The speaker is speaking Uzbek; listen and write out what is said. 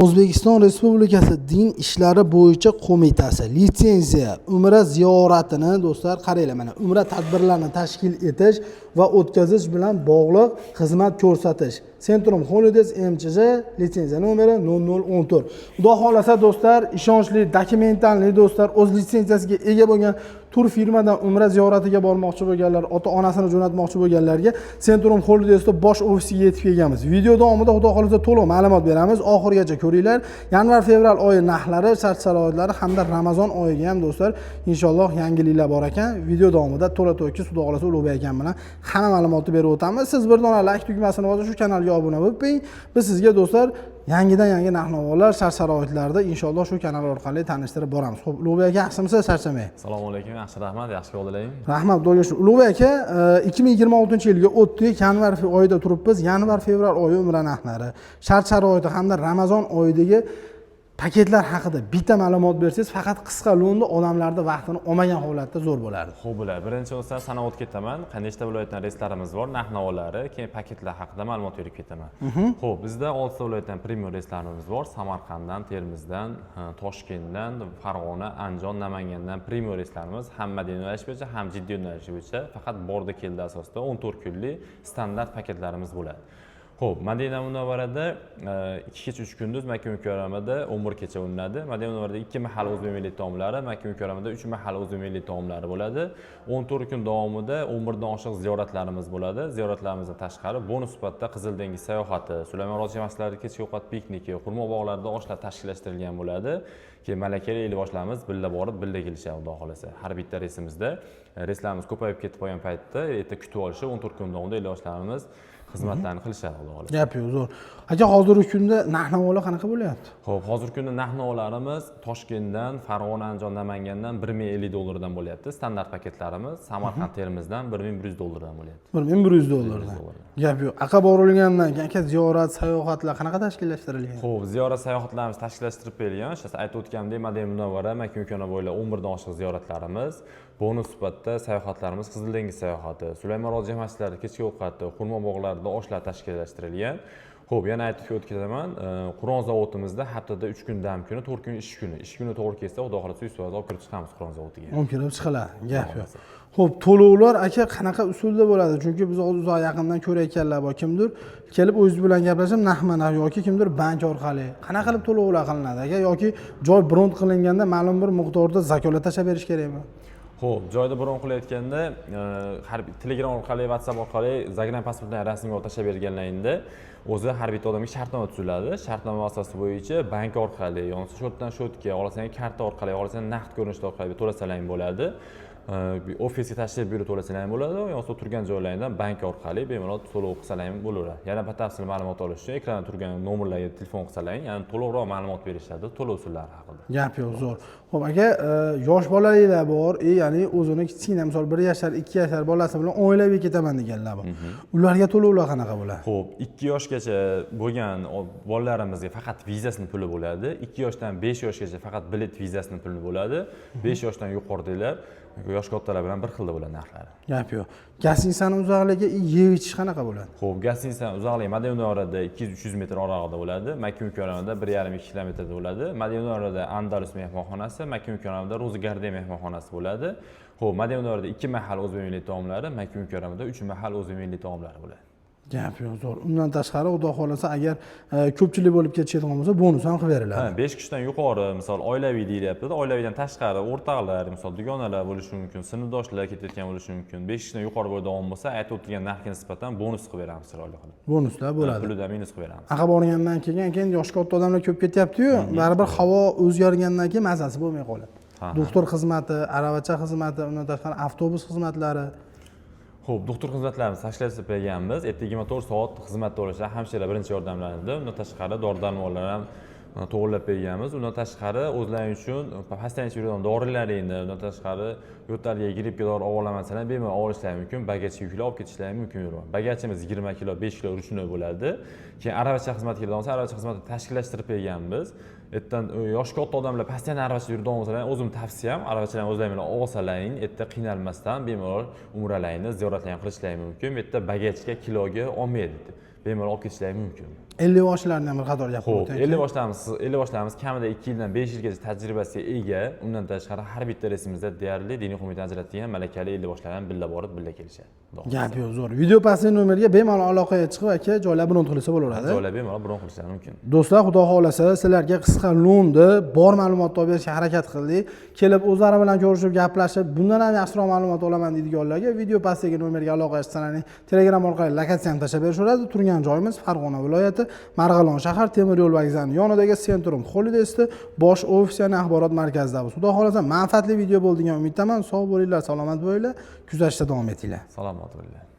O'zbekiston Respublikasi Din ishlari bo'yicha qo'mitasi litsenziya Umra ziyoratini do'stlar qaranglar, mana Umra tadbirlarini tashkil etish va o'tkazish bilan bog'liq xizmat ko'rsatish. Centrum Holidays MCJ litsenziya nomeri 0014. Xudo xolasa do'stlar, ishonchli, dokumentalli do'stlar, o'z litsenziyasiga ega bo'lgan tur firmadan Umra ziyoratiga bormoqchi bo'lganlar, ota-onasini jo'natmoqchi bo'lganlarga Centrum Holidays'da bosh ofisiga yetib kelganmiz. Video davomida xudo xolasa to'liq ma'lumot beramiz. Oxirigacha ko'ringlar. Yanvar-fevral oyi narxlari, shart-sharoitlari hamda Ramazon oyiga ham do'stlar inshaalloh yangiliklar bor ekan. Video davomida to'la-to'kis xudo xolasa Ulug'bek akam bilan hamma ma'lumotni berib o'tamiz. Siz bir dona like tugmasini bosib shu kanalga obuna bo'lib qo'ying. Biz sizga do'stlar yangidan-yangi narx-navolar, shart-sharoitlarda inshaalloh shu kanal orqali tanishtirib boramiz. Xo'p, Ulug'bek aka, yaxshimisiz? Charchamang. Assalomu alaykum, yaxshi rahmat, yaxshi ko'rdilaring. Rahmat, xudoga shukr. Ulug'bek aka, 2026-yilga o'tdik. Yanvar oyida turibmiz. Yanvar-fevral oyi umra narxlari, shart-sharoiti hamda Ramazon oyidagi paketlar haqida bitta ma'lumot bersangiz, faqat qisqa lo'nda odamlarning vaqtini olmagan holatda zo'r bo'lardi. Xo'p, bo'ladi. Birinchi o'rsan sanab o'tib ketaman. Qanday viloyatdan reyslarimiz bor, narx-navolari, keyin paketlar haqida ma'lumot berib ketaman. Xo'p, bizda 6 viloyatdan premium reyslarimiz bor. Samarqanddan, Termizdan, Toshkentdan, Farg'ona, Andijon, Namangandan premium reyslarimiz ham Madina yo'nalishi bo'yicha, ham jiddiy yo'nalish bo'yicha faqat bordi keldi asosida 14 kunlik standart paketlarimiz bo'ladi. Xo'p, Madina Munavvarada 2 kecha 3 kunduz, Makka Mukarramada 11 kecha o'ynadi. Madina Munavvarada 2 mahal o'zbek milliy taomlari, Makka Mukarramada 3 mahal o'zbek milliy taomlari bo'ladi. 14 kun davomida 11 dan oshiq ziyoratlarimiz bo'ladi. Ziyoratlarimizdan tashqari bonus sifatida Qizil dengiz sayohati, Sulaymon Rozi masjidlarida kechki ovqat pikniki, xurmo bog'larida oshlar tashkillashtirilgan bo'ladi. Keyin malakali elboshlarimiz billa borib, billa kelishadi xudo xolasa. Har bitta reysimizda reyslarimiz ko'payib ketib qolgan paytda erta kutib olishi 14 kun davomida elboshlarimiz xizmatlarni qilishadi xudo xolasa. Gap yo'q, zo'r. Aka, hozirgi kunda narx-navolar qanaqa bo'lyapti? Xo'p, hozirgi kunda narx-navolarimiz Toshkentdan, Farg'ona, Andijon, Namangandan 1050 dollardan bo'lyapti. Standart paketlarimiz Samarqand, Termizdan 1100 dollardan bo'lyapti. 1100 dollardan. Gap yo'q. Aqa borilgandan keyin aka ziyorat, sayohatlar qanaqa tashkillashtirilgan? Xo'p, ziyorat sayohatlarimiz tashkillashtirib berilgan. O'sha aytib o'tganimdek, Madina Munavvara, Makka Mukarrama bo'ylab 11 dan oshiq ziyoratlarimiz, bonus sifatida sayohatlarimiz Qizil dengiz sayohati, Sulaymon Rozi masjidlarida kechki ovqati, xurmo bog'larida oshlar tashkillashtirilgan. Xo'p, yana aytib o'tib ketaman. Qur'on zavodimizda haftada 3 kun dam kuni, 4 kun ish kuni. Ish kuni to'g'ri kelsa, xudo xolasa 100% olib kirib chiqamiz Qur'on zavodiga. Olib kirib chiqiladi. Gap yo'q. Xo'p, to'lovlar aka qanaqa usulda bo'ladi? Chunki biz uzoq yaqindan ko'rayotganlar bor. Kimdir kelib o'zingiz bilan gaplashib, narx-navo yoki kimdir bank orqali qanaqa qilib to'lovlar qilinadi aka, yoki joy bron qilinganda ma'lum bir miqdorda zakolat tashab berish kerakmi? Xo'p, joyda bron qilayotganda har Telegram orqali, WhatsApp orqali Zagram pasportdan rasmiy tashab berganlaringda o'zi har bitta odamga shartnoma tuziladi. Shartnoma asosi bo'yicha bank orqali, yoki shotdan shotga, xohlasangiz karta orqali, xohlasangiz naqd ko'rinishda orqali to'lasalaring bo'ladi. Ofisga tashrif buyurib to'lasalaring bo'ladi, yoki turgan joylaringdan bank orqali bemalol to'lov qilsalaring bo'laveradi. Yana batafsil ma'lumot olish uchun ekranda turgan nomerlarga telefon qilsalaring, ya'ni to'liqroq ma'lumot berishadi to'lov usullari haqida. Gap yo'q, zo'r. Xo'p aka, yosh bolalar bor, ya'ni o'zini kichkina, misol 1 yoshar, 2 yoshar bolasi bilan oilaviy ketaman deganlar bor. Ularga to'lovlar qanaqa bo'ladi? Xo'p, 2 yoshgacha bo'lgan bolalarimizga faqat vizasining puli bo'ladi. 2 yoshdan 5 yoshgacha faqat bilet vizasining puli bo'ladi. 5 yoshdan yuqoridagilar yosh kattalar bilan bir xilda bo'ladi narxlari. Gap yo'q. Gostinitsani uzoqligi, yeb ichish qanaqa bo'ladi? Xo'p, gostinitsani uzoqligi Madina Munavvarada 200-300 metr oraliqda bo'ladi. Makka Mukarramada 1,5-2 kilometrda bo'ladi. Madina Munavvarada Andalus mehmonxonasi, Makka Mukarramada Ro'zi Garden mehmonxonasi bo'ladi. Xo'p, Madina Munavvarada 2 mahal o'zbek milliy taomlari, Makka Mukarramada 3 mahal o'zbek milliy taomlari bo'ladi. Gap yo'q, zo'r. Undan tashqari, xudo xolasa agar ko'pchilik bo'lib ketishadigan bo'lsa, bonus ham qilib beriladi. Ha, 5 kishidan yuqori, misol oilaviy deyilyapti-da, oilaviydan tashqari o'rtoqlar, misol dugonalar bo'lishi mumkin, sinfdoshlar ketayotgan bo'lishi mumkin. 5 kishidan yuqori bo'ladigan bo'lsa, aytib o'tgan narxga nisbatan bonus qilib beramiz chiroyli qilib. Bonuslar bo'ladi. Pulidan minus qilib beramiz. Aqa borgandan keyin yosh katta odamlar ko'p ketyapti-yu, baribir havo o'zgargandan keyin mazasi bo'lmay qoladi. Doktor xizmati, aravacha xizmati, undan tashqari avtobus xizmatlari. Xo'p, doktor xizmatlarimizni tashkillashtirib berganmiz. 24 soat xizmatda bo'lishda hamshira birinchi yordamlanadi. Undan tashqari dori-darmonlar ham to'g'irlab berganmiz. Undan tashqari o'zlaring uchun pastanchi yuradigan dorilaringni, undan tashqari yo'talga grippga dori ololmasalar bemalol olishlari mumkin, bagajga yuklab olib ketishlari mumkin. Bagajimiz 20 kilo, 5 kilo rучной bo'ladi. Keyin aravacha xizmati keladigan bo'lsa, aravacha xizmatini tashkillashtirib berganmiz. Ertadan yosh katta odamlar pastanchi aravacha yuradigan bo'lsalar, o'zim tavsiyam aravachalarni o'zlaring bilan olsalaring, erta qiynalmasdan bemalol umralaringni, ziyoratlarni qilishlari mumkin. Bu yerda bagajga, kiloga olmaydi. bemalol olib ketishlari mumkin. 50 yoshlarni ham bir qator gapirib Xo'p, o'taylik. 50 yoshlarimiz kamida 2 yildan 5 yilgacha tajribasiga ega. Undan tashqari har bitta reysimizda deyarli diniy qo'mita ajratgan malakali 50 yoshlar ham billa borib, billa kelishadi. Gap yo'q, zo'r. Video pastdagi nomerga bemalol aloqaga chiqib aka joylab bron qilsa bo'laveradi. Joylab bemalol bron qilishlari mumkin. Do'stlar, xudo xolasa sizlarga qisqa lo'nda bor ma'lumot olib berishga harakat qildik. Kelib o'zlari bilan ko'rishib, gaplashib, bundan ham yaxshiroq ma'lumot olaman deydiganlarga video pastdagi nomerga aloqa qilsangiz, Telegram orqali lokatsiyani tashlab berishaveradi. Turgan joyimiz Farg'ona viloyati, Marg'ilon shahar temir yo'l vokzalining yonidagi Centrum Holiday'sda bosh ofisiyani axborot markazidamiz. Xudo xolasa manfaatli video bo'ldi degan umiddaman. Sog' bo'linglar, salomat bo'linglar, kuzatishda davom etinglar. Salomat bo'linglar.